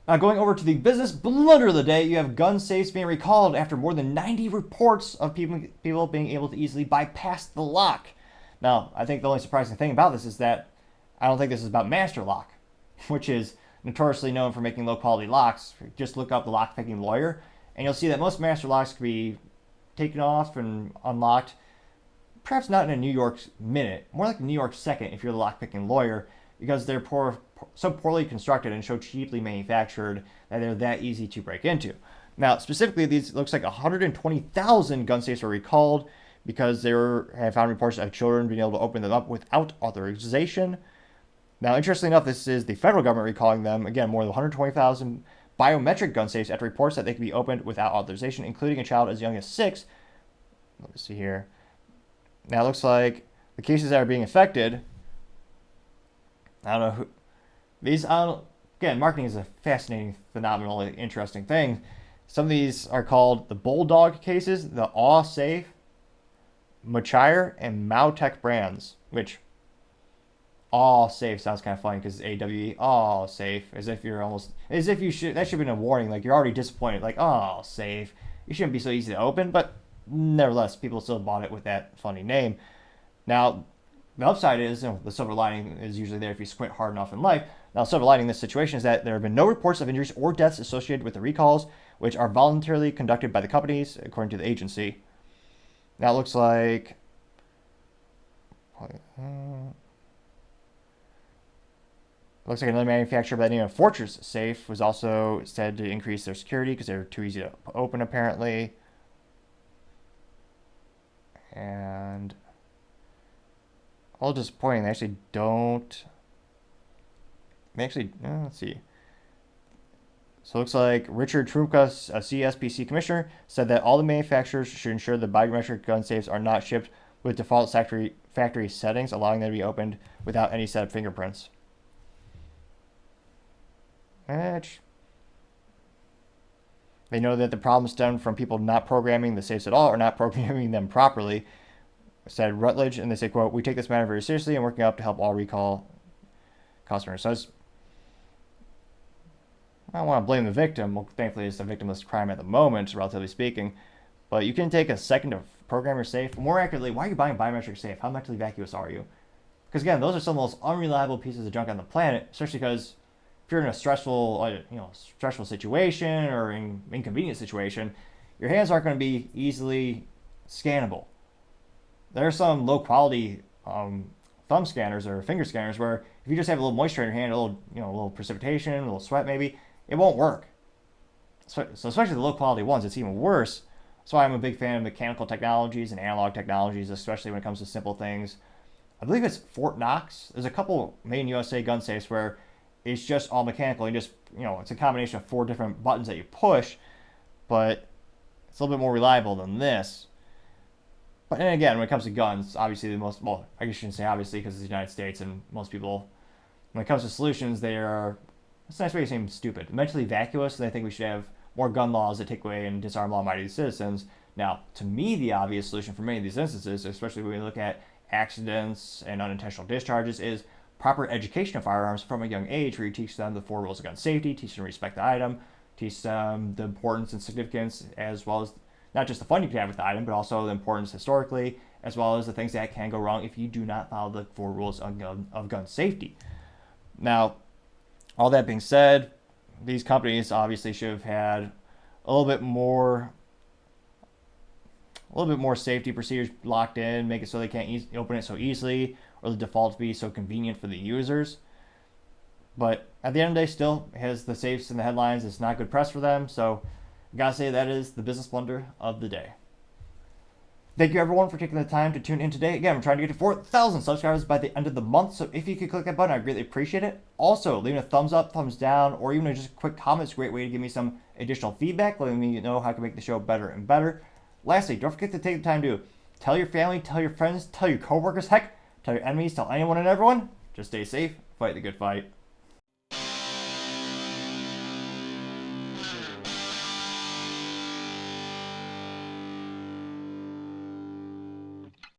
Now, going over to the business blunder of the day, you have gun safes being recalled after more than 90 reports of people being able to easily bypass the lock. Now, I think the only surprising thing about this is that I don't think this is about Master Lock, which is notoriously known for making low quality locks. Just look up the lockpicking lawyer, and you'll see that most master locks can be taken off and unlocked, perhaps not in a New York minute, more like a New York second if you're the lockpicking lawyer, because they're so poorly constructed and so cheaply manufactured that they're that easy to break into. Now, specifically, these looks like 120,000 gun safes were recalled because they have found reports of children being able to open them up without authorization. Now, interestingly enough, this is the federal government recalling them. Again, more than 120,000 biometric gun safes after reports that they can be opened without authorization, including a child as young as 6. Let me see here. Now, it looks like the cases that are being affected, I don't know who. Again, marketing is a fascinating, phenomenally interesting thing. Some of these are called the Bulldog cases, the Awe Safe, Machire, and Mautech brands, which Awe Safe sounds kind of funny because it's AWE, Awe Safe, as if you should, that should have been a warning, like you're already disappointed, like, oh, safe, you shouldn't be so easy to open, but nevertheless, people still bought it with that funny name. Now, the upside is, the silver lining is usually there if you squint hard enough in life. Now, silver lining in this situation is that there have been no reports of injuries or deaths associated with the recalls, which are voluntarily conducted by the companies, according to the agency. Now, it looks like another manufacturer by the name of Fortress Safe was also said to increase their security because they're too easy to open, apparently. And all disappointing. Let's see. So it looks like Richard Trumka, a CSPC commissioner, said that all the manufacturers should ensure the biometric gun safes are not shipped with default factory settings, allowing them to be opened without any set of fingerprints. They know that the problem stemmed from people not programming the safes at all or not programming them properly, said Rutledge, and they say, quote, "We take this matter very seriously and working up to help all recall customers." So I don't want to blame the victim. Well, thankfully, it's a victimless crime at the moment, relatively speaking. But you can take a second to program your safe. More accurately, why are you buying a biometric safe? How mentally vacuous are you? Because again, those are some of the most unreliable pieces of junk on the planet, especially because if you're in a stressful situation or inconvenient situation, your hands aren't going to be easily scannable. There are some low quality thumb scanners or finger scanners where if you just have a little moisture in your hand, a little precipitation, a little sweat maybe, it won't work. So especially the low quality ones, it's even worse. That's why I'm a big fan of mechanical technologies and analog technologies, especially when it comes to simple things. I believe it's Fort Knox. There's a couple made in USA gun safes where it's just all mechanical. It's a combination of 4 different buttons that you push, but it's a little bit more reliable than this. But then again, when it comes to guns, obviously I guess you shouldn't say obviously because it's the United States and most people, when it comes to solutions, it's a nice way to say stupid. Mentally vacuous, and I think we should have more gun laws that take away and disarm law-abiding citizens. Now, to me, the obvious solution for many of these instances, especially when we look at accidents and unintentional discharges, is proper education of firearms from a young age, where you teach them the 4 rules of gun safety, teach them to respect the item, teach them the importance and significance, as well as not just the fun you can have with the item, but also the importance historically, as well as the things that can go wrong if you do not follow the 4 rules of gun safety. Now, all that being said, these companies obviously should have had a little bit more safety procedures locked in, make it so they can't open it so easily, or the default be so convenient for the users. But at the end of the day, still has the safes in the headlines. It's not good press for them, so I gotta say that is the business blunder of the day. Thank you everyone for taking the time to tune in today. Again, I'm trying to get to 4,000 subscribers by the end of the month, so if you could click that button, I'd greatly appreciate it. Also, leaving a thumbs up, thumbs down, or even just a quick comment is a great way to give me some additional feedback, letting me know how I can make the show better and better. Lastly, don't forget to take the time to tell your family, tell your friends, tell your coworkers, heck, tell your enemies, tell anyone and everyone. Just stay safe, fight the good fight.